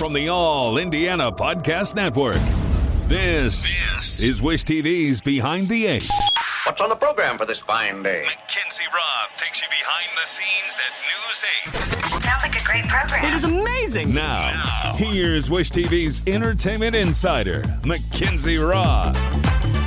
from the All Indiana Podcast Network. This is Wish TV's Behind the Eight. What's on the program for this fine day? McKinzie Roth takes you behind the scenes at News 8. Sounds like a great program. It is amazing. Now, here's Wish TV's entertainment insider, McKinzie Roth.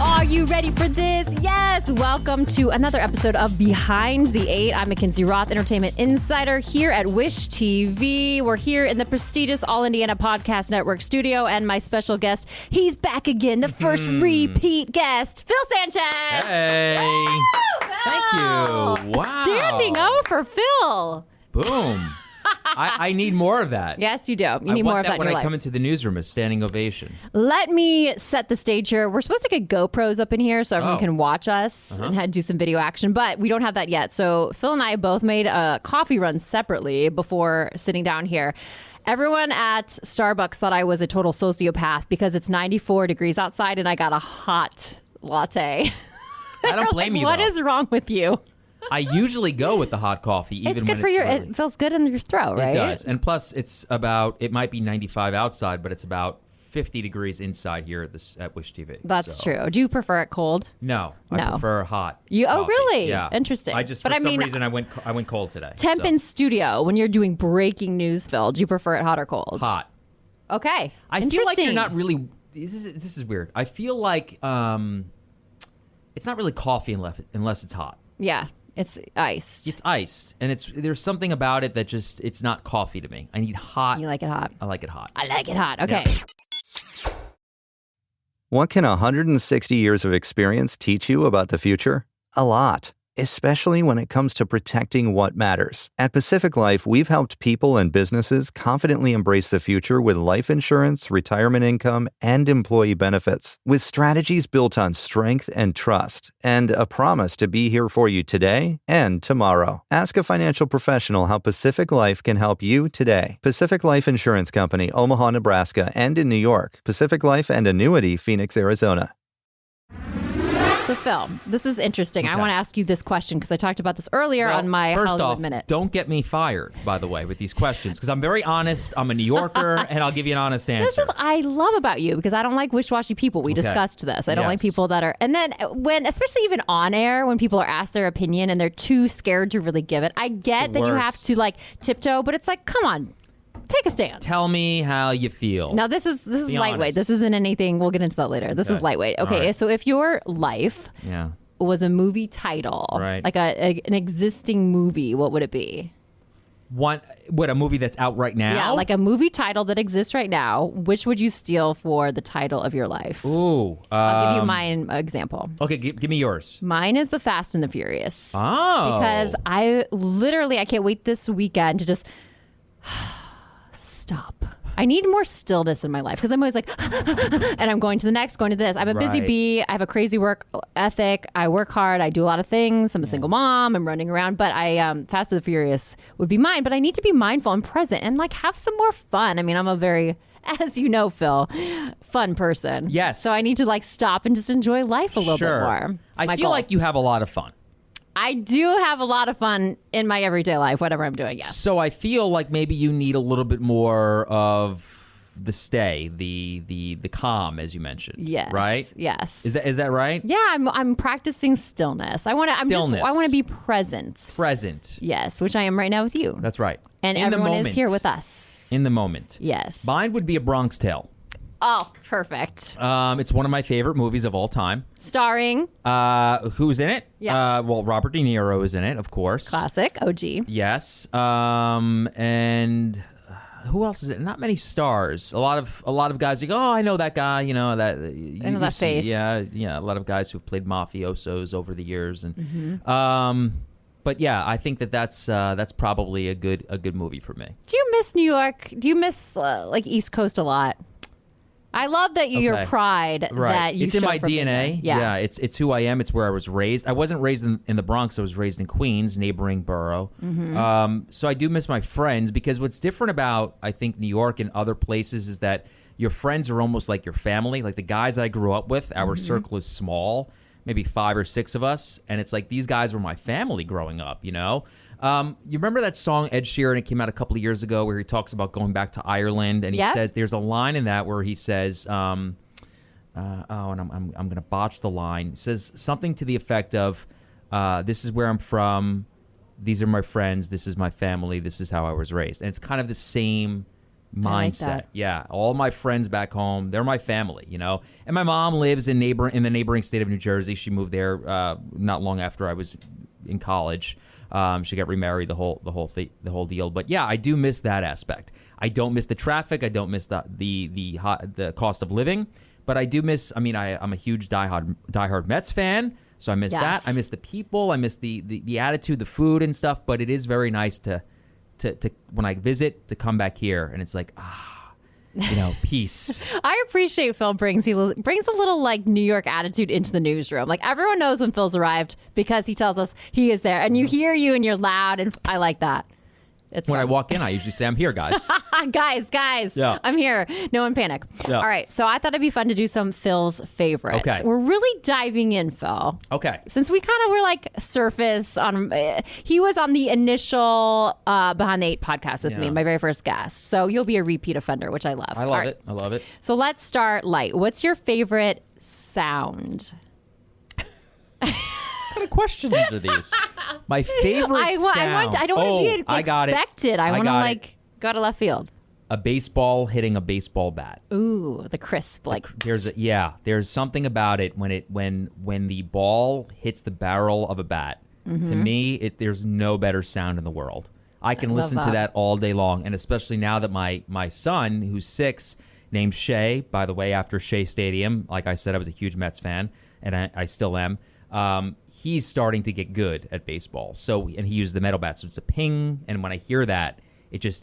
Are you ready for this? Yes! Welcome to another episode of Behind the Eight. I'm McKinzie Roth, entertainment insider here at Wish TV. We're here in the prestigious All Indiana Podcast Network studio, and my special guest, he's back again, the first repeat guest, Phil Sanchez. Hey. Woo! Thank you. Wow. Standing O for Phil. Boom. I need more of that. Yes, you do. You need more of that in when your I life. come into the newsroom, a standing ovation. Let me set the stage here. We're supposed to get GoPros up in here so everyone can watch us and do some video action, but we don't have that yet. So Phil and I both made a coffee run separately before sitting down here. Everyone at Starbucks thought I was a total sociopath because it's 94 degrees outside and I got a hot latte. I don't blame you, What though. is wrong with you? I usually go with the hot coffee, even It's good when for it's your. early. It feels good in your throat, right? It does. And plus, it might be 95 outside, but it's about 50 degrees inside here at Wish TV. That's So, true. Do you prefer it cold? No, I No. prefer hot. Oh, coffee. really? Yeah. Interesting. I just, But for I some mean, reason, I went cold today. Temp so. in studio, when you're doing breaking news, Phil, do you prefer it hot or cold? Hot. Okay. I feel like Interesting. you're not really. This is weird. I feel like it's not really coffee unless it's hot. Yeah. It's iced. It's iced, and there's something about it that just it's not coffee to me. I need hot. You like it hot? I like it hot. I like it hot. Okay. Yeah. What can 160 years of experience teach you about the future? A lot, especially when it comes to protecting what matters. At Pacific Life, we've helped people and businesses confidently embrace the future with life insurance, retirement income, and employee benefits. With strategies built on strength and trust, and a promise to be here for you today and tomorrow. Ask a financial professional how Pacific Life can help you today. Pacific Life Insurance Company, Omaha, Nebraska, and in New York. Pacific Life and Annuity, Phoenix, Arizona. So, Phil, this is interesting. Okay. I want to ask you this question because I talked about this earlier on my first Hollywood off, Minute. don't get me fired, by the way, with these questions, because I'm very honest. I'm a New Yorker, and I'll give you an honest answer. This is I love about you because I don't like wish-washy people. We discussed this. I don't like Yes. people that are, and then when, especially even on air, when people are asked their opinion and they're too scared to really give it. I get the that you have worst. to like tiptoe, but it's like, come on, take a stance. Tell me how you feel. Now this is Be lightweight. honest. This isn't anything. We'll get into that later. This is lightweight. All Okay, right. so if your life Yeah. was a movie title, Right. like an existing movie, what would it be? A movie that's out right now? Yeah, like a movie title that exists right now. Which would you steal for the title of your life? Ooh. I'll give you mine example. Okay, give me yours. Mine is The Fast and the Furious. Oh. Because I can't wait this weekend to just stop. I need more stillness in my life because I'm always like, and I'm going to the next, going to this. I'm a busy Right. bee. I have a crazy work ethic. I work hard. I do a lot of things. I'm a single mom. I'm running around. But Fast and the Furious would be mine. But I need to be mindful and present and like have some more fun. I mean, I'm a very, as you know, Phil, fun person. Yes. So I need to like stop and just enjoy life a little bit more. It's my I feel goal. like you have a lot of fun. I do have a lot of fun in my everyday life, whatever I'm doing, yes. So I feel like maybe you need a little bit more of the stay, the calm, as you mentioned. Yes. Right? Yes. Is that right? Yeah, I'm practicing stillness. I want to be present. Present. Yes, which I am right now with you. That's right. And In the everyone moment. is here with us. In the moment. Yes. Mine would be A Bronx Tale. Oh, perfect. It's one of my favorite movies of all time. Starring Who's in it? Yeah. Well, Robert De Niro is in it, of course. classic OG. Yes. And who else is it? Not many stars. A lot of guys who go, oh, I know that guy. You know that. I know that face. Yeah. A lot of guys who've played mafiosos over the years, and Mm-hmm. but yeah, I think that's probably a good movie for me. Do you miss New York? Do you miss like East Coast a lot? I love that your Okay. pride that you It's in show my from being DNA. there. Yeah. It's who I am. It's where I was raised. I wasn't raised in the Bronx. I was raised in Queens, neighboring borough. So I do miss my friends because what's different about, I think, New York and other places is that your friends are almost like your family. Like the guys I grew up with, our circle is small. maybe 5 or 6 of us, and it's like these guys were my family growing up, you know? You remember that song Ed Sheeran? It came out a couple of years ago where he talks about going back to Ireland, and he says there's a line in that where he says, and I'm going to botch the line. It says something to the effect of, "This is where I'm from. These are my friends. This is my family. This is how I was raised." And it's kind of the same mindset. Like yeah, all my friends back home, they're my family, you know. And my mom lives in the neighboring state of New Jersey. She moved there not long after I was in college. She got remarried, the whole deal. But yeah, I do miss that aspect. I don't miss the traffic. I don't miss the cost of living. But I do miss. I mean, I'm a huge diehard Mets fan, so I miss that. I miss the people. I miss the attitude, the food, and stuff. But it is very nice to when I visit to come back here, and it's like peace. I appreciate Phil brings a little like New York attitude into the newsroom. Like everyone knows when Phil's arrived because he tells us he is there, and you hear you and you're loud, and I like that. It's when fun. I walk in, I usually say, "I'm here, guys." guys, yeah. I'm here. No one panic. Yeah. All right, so I thought it'd be fun to do some Phil's favorites. Okay. We're really diving in, Phil. Okay. Since we kind of were like surface on, he was on the initial Behind the 8 podcast with me, my very first guest. So you'll be a repeat offender, which I love. I love it. I love it. So let's start light. What's your favorite sound? What kind of questions are these? My favorite sound. I don't want to be expected. I want to like go to left field. A baseball hitting a baseball bat. Ooh, the crisp like. There's something about it when the ball hits the barrel of a bat. Mm-hmm. To me, there's no better sound in the world. I can listen to that all day long, and especially now that my son, who's 6, named Shea, by the way, after Shea Stadium. Like I said, I was a huge Mets fan, and I still am. He's starting to get good at baseball. And he used the metal bat, so it's a ping. And when I hear that,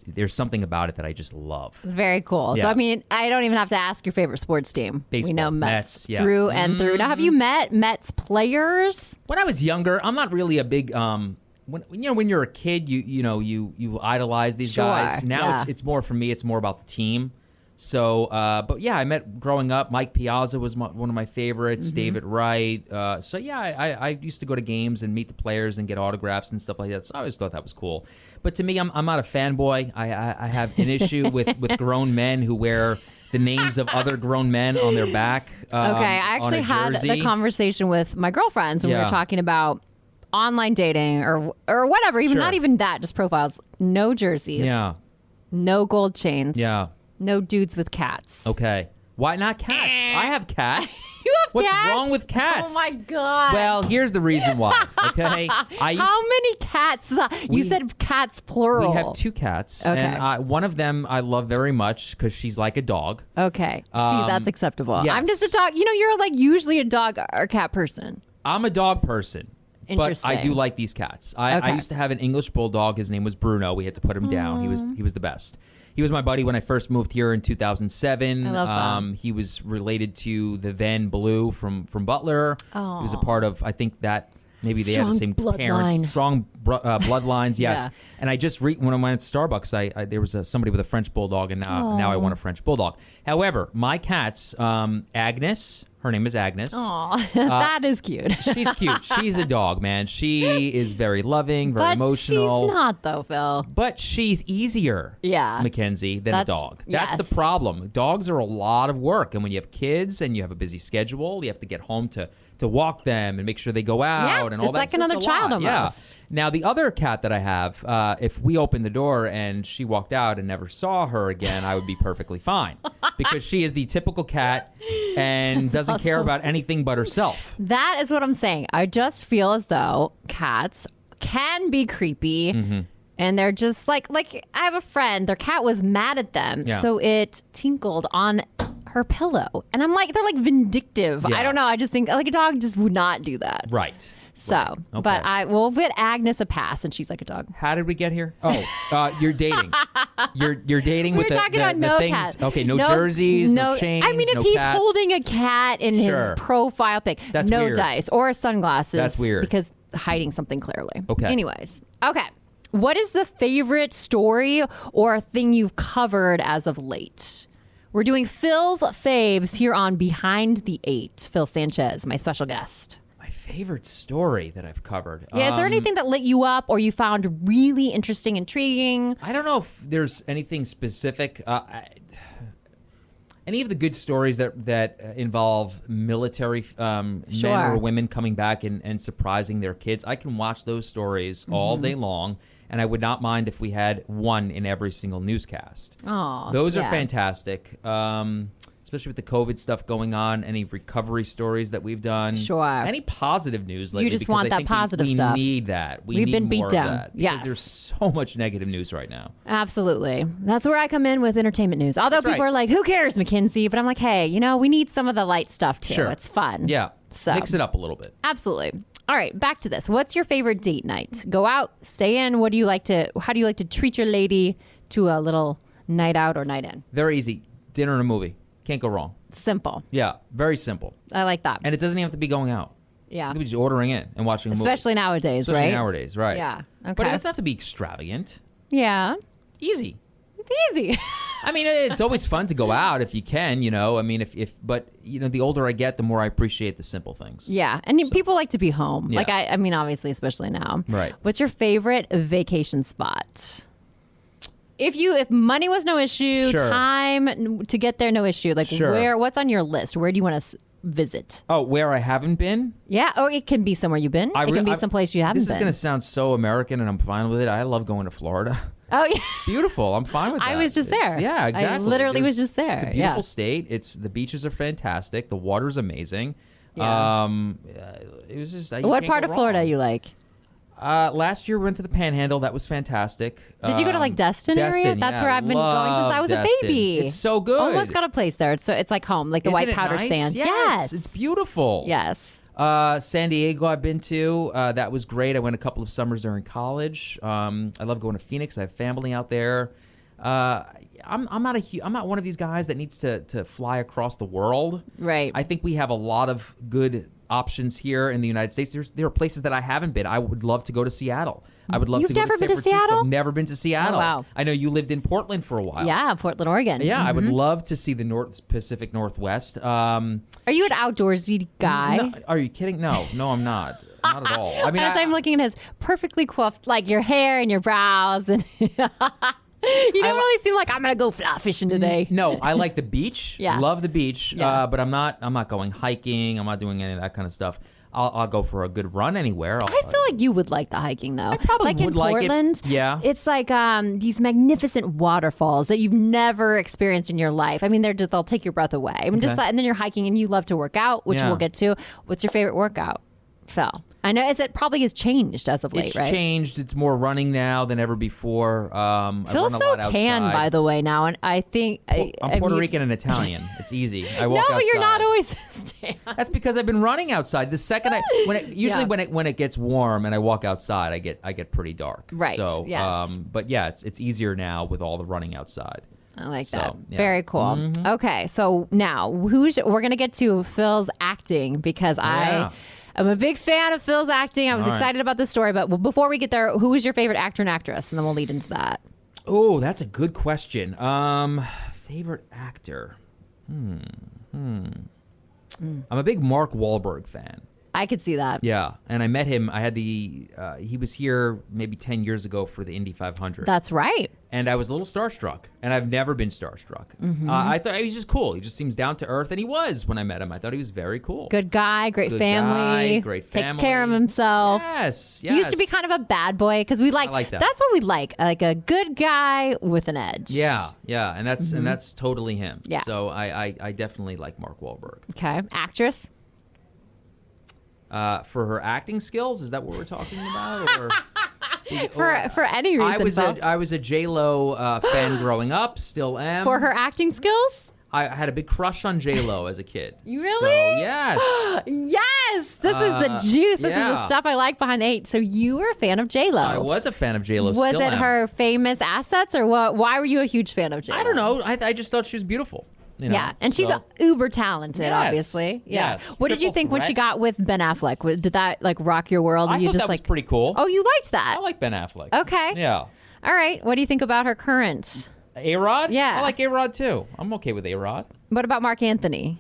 there's something about it that I just love. Very cool. Yeah. So, I mean, I don't even have to ask your favorite sports team. Baseball. We know Mets through and through. Now, have you met Mets players? When I was younger, I'm not really a big when you're a kid, you idolize these guys. Now it's more for me. It's more about the team. So, but yeah, I met growing up. Mike Piazza was one of my favorites. Mm-hmm. David Wright. So yeah, I used to go to games and meet the players and get autographs and stuff like that. So I always thought that was cool. But to me, I'm not a fanboy. I have an issue with grown men who wear the names of other grown men on their back. Okay, I actually had the conversation with my girlfriends when we were talking about online dating or whatever. Even not even that, just profiles. No jerseys. Yeah. No gold chains. Yeah. No dudes with cats. Okay. Why not cats? I have cats. You have What's cats? What's wrong with cats? Oh, my God. Well, here's the reason why, okay? How many cats? You said cats plural. We have 2 cats. Okay. And one of them I love very much because she's like a dog. Okay. See, that's acceptable. Yes. I'm just a dog. You're like usually a dog or cat person. I'm a dog person. But I do like these cats. I used to have an English bulldog. His name was Bruno. We had to put him down. He was the best. He was my buddy when I first moved here in 2007. I love that. He was related to the then Blue from Butler. Oh. He was a part of, I think that maybe they had the same bloodline. parents. Strong bloodlines, yes. Yeah. And I just, when I went to Starbucks, there was somebody with a French bulldog, and now I want a French bulldog. However, my cats, Agnes, her name is Agnes. Aw, that is cute. She's cute. She's a dog, man. She is very loving, very emotional. She's not, though, Phil. But she's easier, McKinzie, than a dog. That's the problem. Dogs are a lot of work. And when you have kids and you have a busy schedule, you have to get home to walk them and make sure they go out and all that. It's like another child almost. Yeah. Now, the other cat that I have, if we opened the door and she walked out and never saw her again, I would be perfectly fine. Because she is the typical cat and doesn't care about anything but herself. That is what I'm saying. I just feel as though cats can be creepy. Mm-hmm. And they're just like I have a friend, their cat was mad at them. Yeah. So it tinkled on her pillow. And I'm like, they're like vindictive. Yeah. I don't know. I just think like a dog just would not do that. Right. So, Okay. But we'll get Agnes a pass, and she's like a dog. How did we get here? Oh, you're dating. You're dating with We're talking about the things. cat. Okay, no jerseys, no chains. I mean, if no he's cats. holding a cat in his profile pic, That's no weird. dice or sunglasses. That's weird. Because hiding something clearly. Okay. Anyways, okay. What is the favorite story or thing you've covered as of late? We're doing Phil's faves here on Behind the 8. Phil Sanchez, my special guest. Favorite story that I've covered. Yeah, is there anything that lit you up or you found really interesting, intriguing? I don't know if there's anything specific. Any of the good stories that involve military men or women coming back and surprising their kids, I can watch those stories all day long, and I would not mind if we had one in every single newscast. Oh, those are fantastic. Especially with the COVID stuff going on, any recovery stories that we've done. Sure. Any positive news lately. You just want that positive stuff. We need that. We've need been beat more of down. that, Yes. because there's so much negative news right now. Absolutely. That's where I come in with entertainment news. Although people are like, who cares, McKinzie? But I'm like, hey, we need some of the light stuff too. Sure. It's fun. Yeah. So mix it up a little bit. Absolutely. All right, back to this. What's your favorite date night? Go out, stay in. How do you like to treat your lady to a little night out or night in? Very easy. Dinner and a movie. Can't go wrong. Simple. Yeah, very simple. I like that. And it doesn't even have to be going out. Yeah. You could be just ordering in and watching a movie. Especially nowadays, right? Especially nowadays, right. Yeah. Okay. But it doesn't have to be extravagant. Yeah. Easy. It's easy. I mean, it's always fun to go out if you can, I mean, but the older I get, the more I appreciate the simple things. Yeah. And people like to be home. Yeah. Like, I mean, obviously, especially now. Right. What's your favorite vacation spot? If money was no issue, Sure. time to get there, no issue. Like, Sure. what's on your list? Where do you want to visit? Oh, where I haven't been? Yeah. Or it can be somewhere you've been. It can be someplace you haven't been. This is going to sound so American, and I'm fine with it. I love going to Florida. Oh, yeah. It's beautiful. I'm fine with that. I was just there. Yeah, exactly. I literally was just there. It's a beautiful state. The beaches are fantastic. The water's amazing. Yeah. It was just. What part of Florida you like? Last year we went to the Panhandle. That was fantastic. Did you go to Destin area? That's where I've been going since I was Destin. a baby. It's so good. Almost got a place there. It's like home, like the Isn't white it powder nice? sand. Yes, it's beautiful. Yes. San Diego I've been to. That was great. I went a couple of summers during college. I love going to Phoenix. I have family out there. I'm not one of these guys that needs to fly across the world. Right. I think we have a lot of good options here in the United States. There are places that I haven't been. I would love to go to Seattle. I would love to go to San Francisco. Seattle? Never been to Seattle. Oh, wow. I know you lived in Portland for a while. Yeah, Portland, Oregon. Yeah, I would love to see the Pacific Northwest. Are you an outdoorsy guy? No, are you kidding? No, I'm not. Not at all. I mean, I'm looking at his perfectly coiffed, like your hair and your brows, and you don't really seem like I'm gonna go fly fishing today. No, I like the beach. Yeah. Love the beach. Yeah. But I'm not going hiking. I'm not doing any of that kind of stuff. I'll go for a good run anywhere. I feel like you would like the hiking, though. I probably like in would like it. Portland. Yeah. It's like these magnificent waterfalls that you've never experienced in your life. I mean, they'll take your breath away. I mean, just and then you're hiking and you love to work out, which we'll get to. What's your favorite workout, Phil? I know it probably has changed as of late, It's right? changed. It's more running now than ever before. Phil's so tan, by the way, now, and I think I'm Puerto Rican and Italian. It's easy. I walk outside. No, you're not always tan. That's because I've been running outside. The second when it gets warm and I walk outside, I get pretty dark. Right. So, yes. but yeah, it's easier now with all the running outside. I like that. Yeah. Very cool. Mm-hmm. Okay, so now we're going to get to Phil's acting because I'm a big fan of Phil's acting. I was excited about this story, but before we get there, who is your favorite actor and actress? And then we'll lead into that. Oh, that's a good question. Favorite actor? I'm a big Mark Wahlberg fan. I could see that. Yeah, and I met him. I had he was here maybe 10 years ago for the Indy 500. That's right. And I was a little starstruck, and I've never been starstruck. Mm-hmm. I thought he was just cool. He just seems down to earth, and he was when I met him. I thought he was very cool. Good guy, great Good family. guy, great family. Take care of himself. Yes. He used to be kind of a bad boy because we like that. That's what we like a good guy with an edge. Yeah, and that's totally him. Yeah. So I definitely like Mark Wahlberg. Okay, actress. For her acting skills, is that what we're talking about? Or For any reason. I was a J-Lo fan growing up, still am. For her acting skills? I had a big crush on J-Lo as a kid. You really? So, yes. Yes! This is the juice. This is the stuff I like behind the eight. So you were a fan of J-Lo. I was a fan of J-Lo. Was still it am. her famous assets or what? Why were you a huge fan of J-Lo? I don't know. I just thought she was beautiful. Yeah, and she's uber talented, Yes, obviously. Yeah. yes. What did you Triple think when she threat. got with Ben Affleck? Did that rock your world? I you thought just that was pretty cool. Oh, you liked that? I like Ben Affleck. Okay. Yeah. All right. What do you think about her current? A-Rod? Yeah. I like A-Rod too. I'm okay with A-Rod. What about Mark Anthony?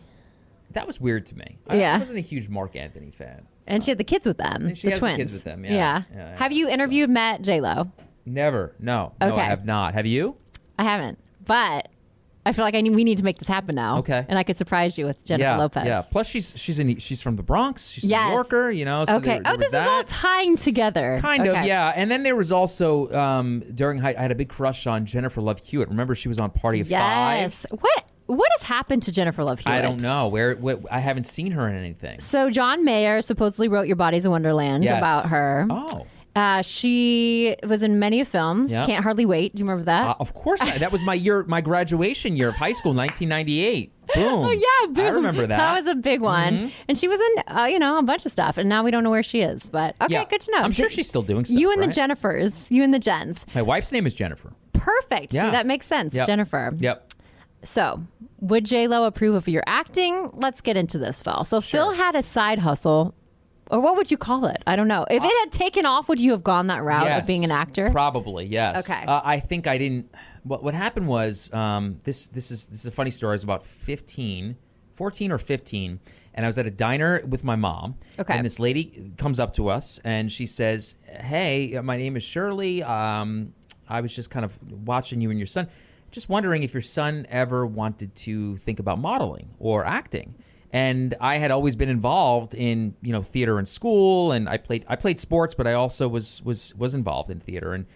That was weird to me. Yeah. I wasn't a huge Mark Anthony fan. And she had the kids with them, And she the has twins. the kids with them, yeah. Have you met J-Lo? Never. No. No, Okay. I have not. Have you? I haven't, but I feel like we need to make this happen now. Okay. And I could surprise you with Jennifer Lopez. Yeah. Plus, she's from the Bronx. She's Yes. a New Yorker, you know. So Okay. there was this is all that. tying together. Kind of, Okay. yeah. And then there was also I had a big crush on Jennifer Love Hewitt. Remember, she was on Party of Yes. Five. What has happened to Jennifer Love Hewitt? I don't know. I haven't seen her in anything. So John Mayer supposedly wrote Your Body's a Wonderland Yes. about her. Oh. She was in many films. Yeah. Can't Hardly Wait. Do you remember that? Of course not. That was my graduation year of high school, 1998. Boom. Oh yeah, boom. I remember that. That was a big one. Mm-hmm. And she was in, a bunch of stuff. And now we don't know where she is. But okay, Yeah. good to know. I'm sure she's still doing stuff. You and right? the Jennifers. You and the Jens. My wife's name is Jennifer. Perfect. Yeah. See, that makes sense. Yep. Jennifer. Yep. So, would J-Lo approve of your acting? Let's get into this, Phil. So, Phil had a side hustle, or what would you call it? I don't know. If it had taken off, would you have gone that route Yes. of being an actor? Probably, yes. Okay. I think I didn't. What happened was this is a funny story. I was about 14 or 15, and I was at a diner with my mom. Okay. And this lady comes up to us and she says, "Hey, my name is Shirley. I was just kind of watching you and your son. Just wondering if your son ever wanted to think about modeling or acting." And I had always been involved in, theater in school, and I played sports, but I also was involved in theater. And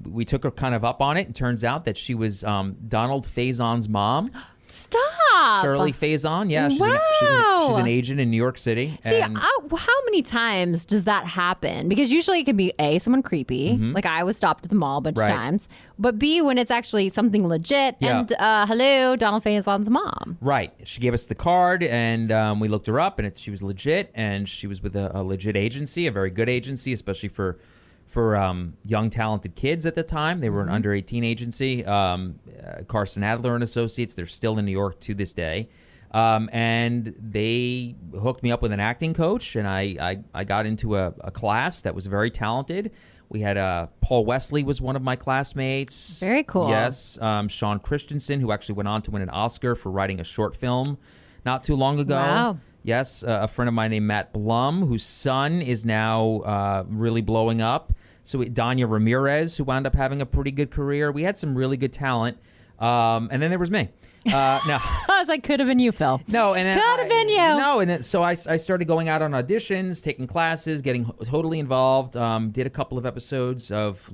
we took her kind of up on it. And turns out that she was Donald Faison's mom, Stop. Shirley Faison. Yeah, she's an agent in New York City. See, and how many times does that happen? Because usually it can be A, someone creepy, like I was stopped at the mall a bunch of Right. times, but B, when it's actually something legit, Yeah. and hello, Donald Faison's mom. Right. She gave us the card, and we looked her up, and she was legit, and she was with a legit agency, a very good agency, especially for young, talented kids at the time. They were an under 18 agency. Carson Adler and Associates. They're still in New York to this day. And they hooked me up with an acting coach, and I got into a class that was very talented. We had Paul Wesley was one of my classmates. Very cool. Yes. Sean Christensen, who actually went on to win an Oscar for writing a short film not too long ago. Wow. Yes. A friend of mine named Matt Blum, whose son is now really blowing up. So Danya Ramirez, who wound up having a pretty good career. We had some really good talent. And then there was me. No. I was like, could have been you, Phil. No, and then Could have been you. No, and then, so I started going out on auditions, taking classes, getting totally involved. Did a couple of episodes of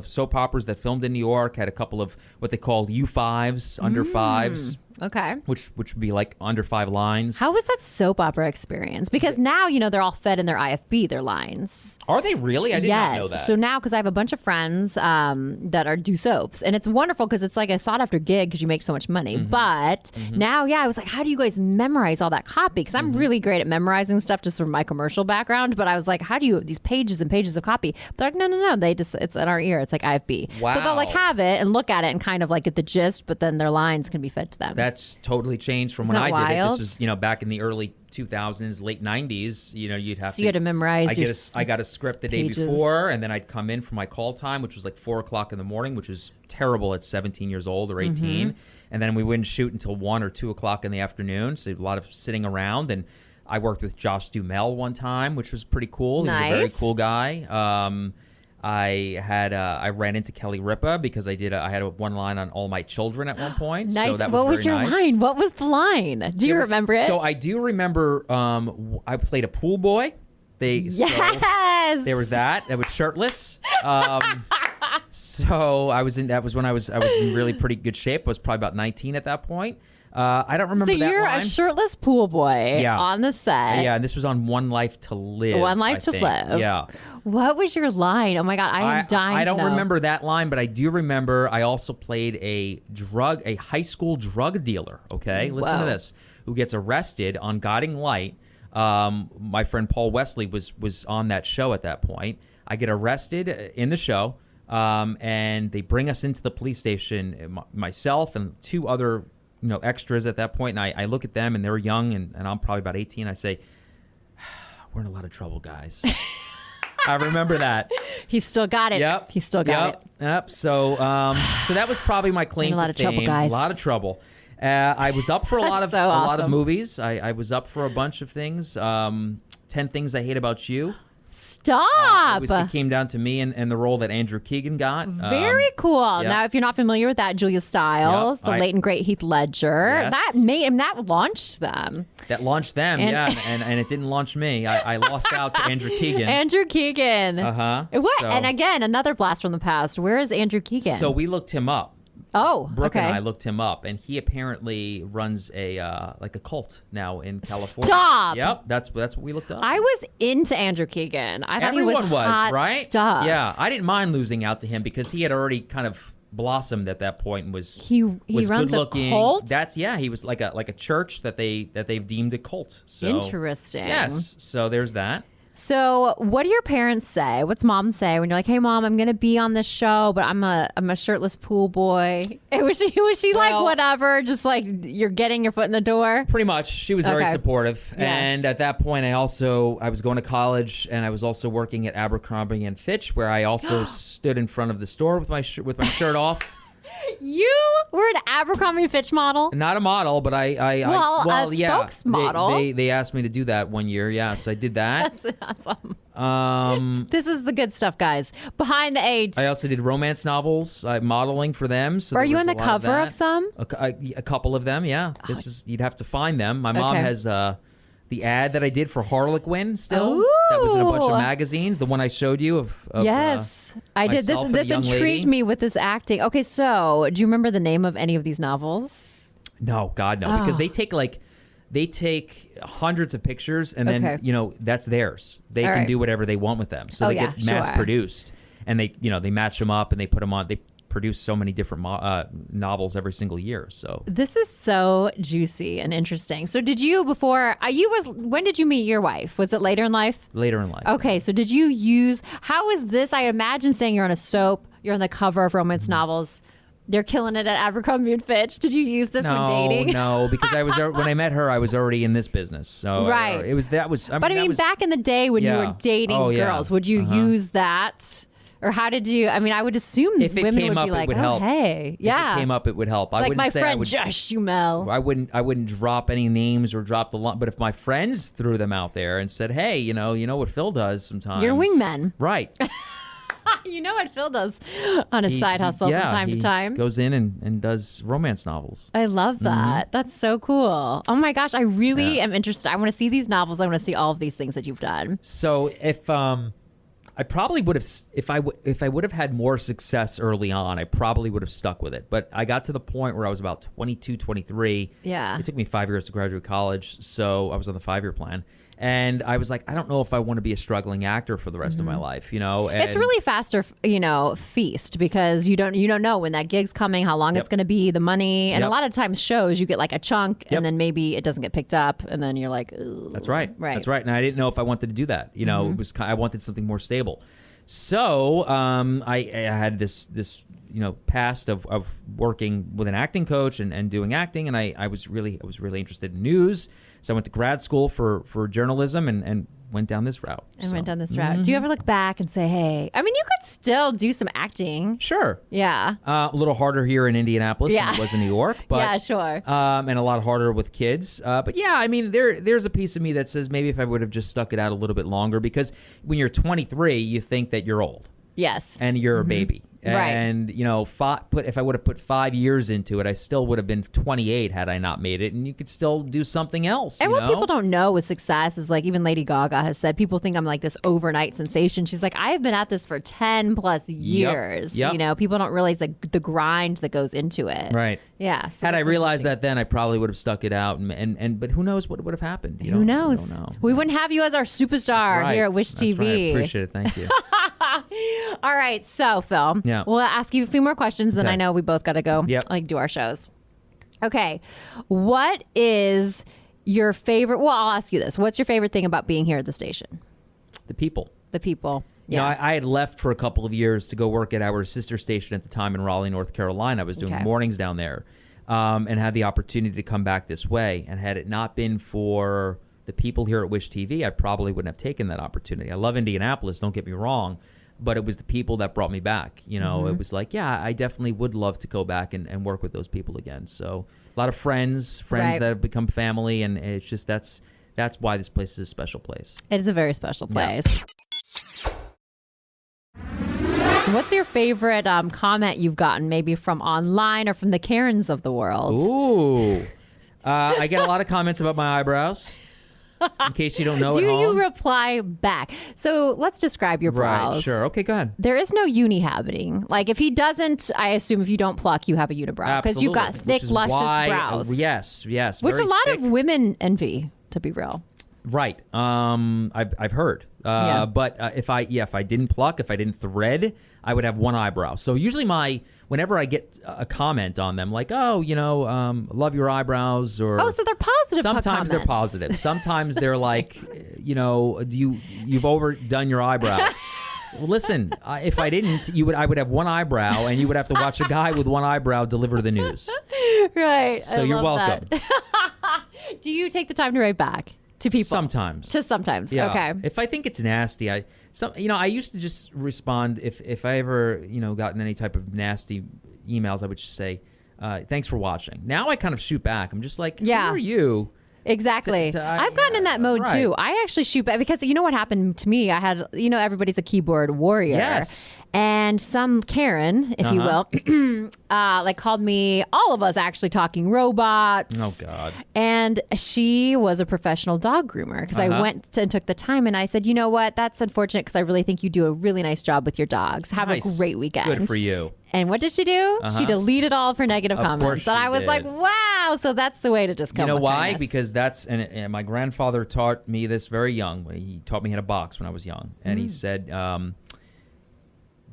soap operas that filmed in New York. Had a couple of what they call U5s, under fives. Okay. Which would be like under 5 lines. How was that soap opera experience? Because now, they're all fed in their IFB, their lines. Are they really? I did not know that. So now, because I have a bunch of friends that do soaps, and it's wonderful because it's like a sought after gig because you make so much money. But now, I was like, how do you guys memorize all that copy? Because I'm really great at memorizing stuff just from my commercial background. But I was like, how do you, these pages and pages of copy? They're like, no. It's in our ear. It's like IFB. Wow. So they'll like have it and look at it and kind of like get the gist, but then their lines can be fed to them. That's totally changed from Isn't when I that did it. wild? This was, back in the early 2000s, late 90s. You'd have So you had to memorize your I got a script the day pages. before, and then I'd come in for my call time, which was like 4 o'clock in the morning, which was terrible at 17 years old or 18. And then we wouldn't shoot until 1 or 2 o'clock in the afternoon. So a lot of sitting around. And I worked with Josh Duhamel one time, which was pretty cool. He was a very Nice. cool guy. I ran into Kelly Ripa because I had one line on All My Children at one point. Nice. So that was What was very your nice. line? What was the line? Do you remember it? So I do remember. I played a pool boy. Yes. There was that. That was shirtless. So I was in. That was when I was in really pretty good shape. I was probably about 19 at that point. I don't remember So that you're line. a shirtless pool boy Yeah. on the set. Yeah, and this was on One Life to Live. One Life I to think. Live. Yeah. What was your line? Oh my God, I am dying I don't to know. remember that line, but I do remember I also played a high school drug dealer. Okay, listen to Whoa. this. Who gets arrested on Guiding Light? My friend Paul Wesley was on that show at that point. I get arrested in the show, and they bring us into the police station. Myself and 2 other extras at that point, and I look at them, and they're young, and I'm probably about 18. I say, "We're in a lot of trouble, guys." I remember that. He still got it. Yep. He still got it. Yep. So that was probably my claim In a lot to of trouble, fame. guys. A lot of trouble. I was up for a lot of so a lot of awesome. movies. I was up for a bunch of things. 10 Things I Hate About You. Stop. It came down to me and the role that Andrew Keegan got. Very cool. Yep. Now, if you're not familiar with that, Julia Stiles, the late and great Heath Ledger, Yes. that launched them. That launched them, and it didn't launch me. I lost out to Andrew Keegan. Andrew Keegan. What? So- And again, another blast from the past. Where is Andrew Keegan? So we looked him up. Oh, Brooke okay. and I looked him up, and he apparently runs a cult now in California. Stop. Yep, that's what we looked up. I was into Andrew Keegan. I thought Everyone he was hot right? stuff. Yeah, I didn't mind losing out to him because he had already kind of blossomed at that point and was He was runs good looking. a cult? He was like a church that they've deemed a cult. So Interesting. yes, so there's that. So, what do your parents say? What's mom say when you're like, "Hey, mom, I'm gonna be on this show, but I'm a shirtless pool boy"? Was she like whatever? Just like you're getting your foot in the door? Pretty much. She was very Okay. supportive. Yeah. And at that point, I was going to college, and I was also working at Abercrombie and Fitch, where I also stood in front of the store with my shirt off. You were an Abercrombie Fitch model. Not a model, but a spokesmodel. They asked me to do that one year. Yeah, so I did that. That's awesome. This is the good stuff, guys. Behind the eight. I also did romance novels, modeling for them. So Are there you was on a the lot cover that. of some? A couple of them, yeah. You'd have to find them. My mom Okay. has the ad that I did for Harlequin still. That was in a bunch of Ooh. magazines. The one I showed you of Yes, I did. myself and This a young intrigued lady. me with this acting. Okay, so do you remember the name of any of these novels? No, God, no. Because they take hundreds of pictures and then, Okay. that's theirs. They All can right. do whatever they want with them. So Oh, they yeah, get mass sure. produced. And they match them up and they put them on. They produce so many different novels every single year. So This is so juicy and interesting. So did you when did you meet your wife? Was it later in life? later in life. Okay, so did you use, how is this? I imagine saying you're on a soap, you're on the cover of romance novels, they're killing it at Abercrombie and Fitch. Did you use this when dating? No, because when I met her, I was already in this business. So Right. But I mean, back in the day when you Yeah. were dating Oh, yeah. girls, would you use that? Or how did you, I would assume if it women came would up, be like, it would oh, help. hey. Yeah. If it came up, it would help. I like wouldn't my say I friend would, Josh Dumel. I wouldn't drop any names or drop the line. But if my friends threw them out there and said, "Hey, you know what Phil does sometimes." You're wingmen. right? You know what Phil does on a side hustle from time to he time. Goes in and does romance novels. I love that. That's so cool. Oh my gosh, I really Yeah. am interested. I want to see these novels. I want to see all of these things that you've done. So if I probably would have if I would have had more success early on, I probably would have stuck with it. But I got to the point where I was about 22, 23. Yeah. It took me 5 years to graduate college, so I was on the 5-year plan. And I was like, I don't know if I want to be a struggling actor for the rest of my life, And It's really faster, feast because you don't know when that gig's coming, how long it's going to be, the money, and a Yep. lot of times shows you get like a chunk, Yep. and then maybe it doesn't get picked up, and then you're like, ooh. That's right. Right. That's right. And I didn't know if I wanted to do that. It was I wanted something more stable. So I had this past of working with an acting coach and doing acting, and I was really interested in news. So I went to grad school for journalism and went down this route. And went down this route. Do you ever look back and say, hey, you could still do some acting. Sure. Yeah. A little harder here in Indianapolis than it was in New York. But, Yeah, sure. And a lot harder with kids. But yeah, there's a piece of me that says maybe if I would have just stuck it out a little bit longer, because when you're 23, you think that you're old. Yes. And you're a baby. Right. And, if I would have put 5 years into it, I still would have been 28 had I not made it. And you could still do something else. And what people don't know with success is, like, even Lady Gaga has said, people think I'm like this overnight sensation. She's like, I have been at this for 10 plus years. Yep. People don't realize the grind that goes into it. Right. Yeah. So Had I that's realized interesting. that then, I probably would have stuck it out. But who knows what would have happened? Who knows? We don't know. We wouldn't have you as our superstar Right. here at Wish That's TV. right. I appreciate it. Thank you. All right. So, Phil, Yeah. we'll ask you a few more questions, then Okay. I know we both got to go Yep. do our shows. Okay. What is your favorite? Well, I'll ask you this. What's your favorite thing about being here at the station? The people. The people. You know, Yeah. I had left for a couple of years to go work at our sister station at the time in Raleigh, North Carolina. I was doing Okay. mornings down there, and had the opportunity to come back this way. And had it not been for the people here at Wish TV, I probably wouldn't have taken that opportunity. I love Indianapolis, don't get me wrong, but it was the people that brought me back. It was like, yeah, I definitely would love to go back and work with those people again. So a lot of friends Right. that have become family, and it's just that's that's why this place is a special place. It is a very special place. What's your favorite comment you've gotten, maybe from online or from the Karens of the world? Ooh. I get a lot of comments about my eyebrows. In case you don't know Do at home. you reply back? So let's describe your brows. Right, sure. Okay, go ahead. There is no unihabiting. Like if he doesn't, I assume if you don't pluck, you have a unibrow. Because you've got thick, luscious brows. Yes. Which very a lot thick. of women envy, to be real. Right. I've heard. But if I didn't pluck, if I didn't thread, I would have one eyebrow. So usually whenever I get a comment on them, like, love your eyebrows, or so they're positive. Sometimes they're positive. Sometimes they're like, you've overdone your eyebrows. Well, listen, if I didn't, I would have one eyebrow, and you would have to watch a guy with one eyebrow deliver the news. Right. So you're welcome. Do you take the time to write back to people? Sometimes. Just sometimes. Yeah. Okay. If I think it's nasty, I used to just respond if I ever, gotten any type of nasty emails, I would just say, thanks for watching. Now I kind of shoot back. I'm just like, who are you? Exactly. I've gotten in that mode too. I actually shoot back because you know what happened to me? I had, everybody's a keyboard warrior. Yes. And some Karen, if you will, called me, all of us actually talking robots. Oh, God. And she was a professional dog groomer because I went and took the time and I said, you know what? That's unfortunate because I really think you do a really nice job with your dogs. Have a great weekend. Good for you. And what did she do? She deleted all of her negative comments. And I was like, wow. So that's the way to just come. You know why? Kindness. Because and my grandfather taught me this very young. He taught me how to box when I was young. And he said,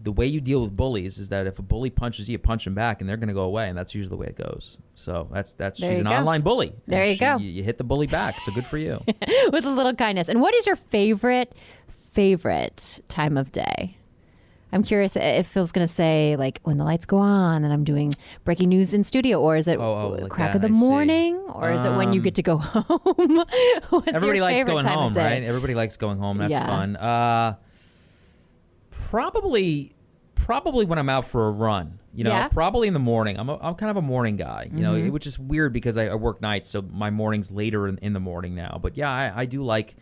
the way you deal with bullies is that if a bully punches you, punch him back, and they're going to go away. And that's usually the way it goes. So she's an online bully. There you go. You hit the bully back. So good for you. With a little kindness. And what is your favorite time of day? I'm curious if Phil's going to say, like, when the lights go on and I'm doing breaking news in studio, or is it crack of the morning, or is it when you get to go home? Everybody likes going home, right? Everybody likes going home. That's fun. Probably when I'm out for a run. Probably in the morning. I'm kind of a morning guy. Which is weird because I work nights, so my morning's later in the morning now. But yeah, I do like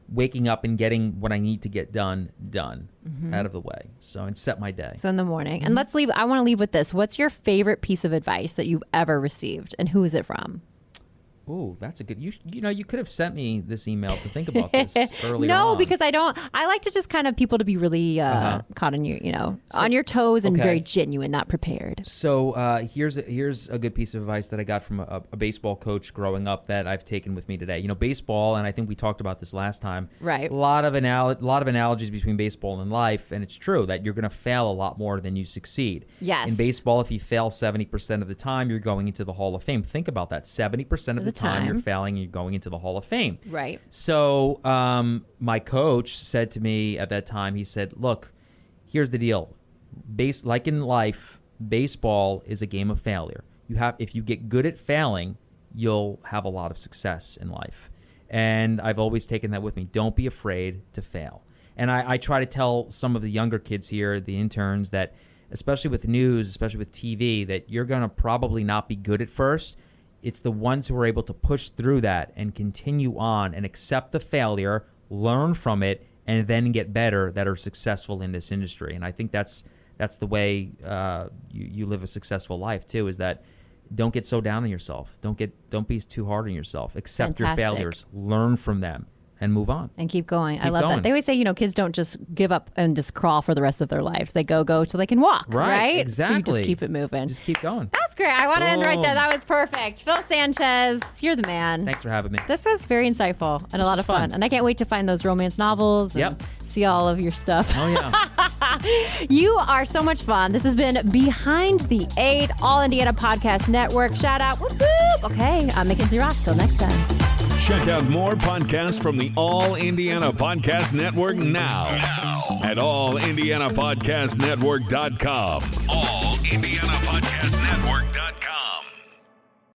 waking up and getting what I need to get done out of the way. So, and set my day. So in the morning. And I want to leave with this. What's your favorite piece of advice that you've ever received, and who is it from? Ooh, that's a good. You could have sent me this email to think about this earlier. No, on. because I don't. I like to just kind of people to be really caught on your, on your toes and very genuine, not prepared. So here's a good piece of advice that I got from a baseball coach growing up that I've taken with me today. Baseball, and I think we talked about this last time. Right. A lot of analogies between baseball and life, and it's true that you're going to fail a lot more than you succeed. Yes. In baseball, if you fail 70% of the time, you're going into the Hall of Fame. Think about that. 70% of the time you're failing and you're going into the Hall of Fame. Right. So my coach said to me at that time, he said, look, here's the deal. Like in life, baseball is a game of failure. If you get good at failing, you'll have a lot of success in life. And I've always taken that with me. Don't be afraid to fail. And I try to tell some of the younger kids here, the interns, that especially with news, especially with TV, that you're going to probably not be good at first. It's the ones who are able to push through that and continue on and accept the failure, learn from it, and then get better that are successful in this industry. And I think that's the way you live a successful life too, is that don't get so down on yourself. Don't be too hard on yourself. Accept your failures, learn from them, and move on. And keep going. I love that. They always say, kids don't just give up and just crawl for the rest of their lives. They go till they can walk, right? Exactly. So you just keep it moving. Just keep going. That's great. I want to end right there. That was perfect. Phil Sanchez, you're the man. Thanks for having me. This was very insightful and a lot of fun. And I can't wait to find those romance novels and see all of your stuff. Oh, yeah. You are so much fun. This has been Behind the Eight, All Indiana Podcast Network. Shout out. Whoop, whoop. Okay, I'm McKinzie Rock. Till next time. Check out more podcasts from the All Indiana Podcast Network now at allindianapodcastnetwork.com. All Indiana Podcast Network.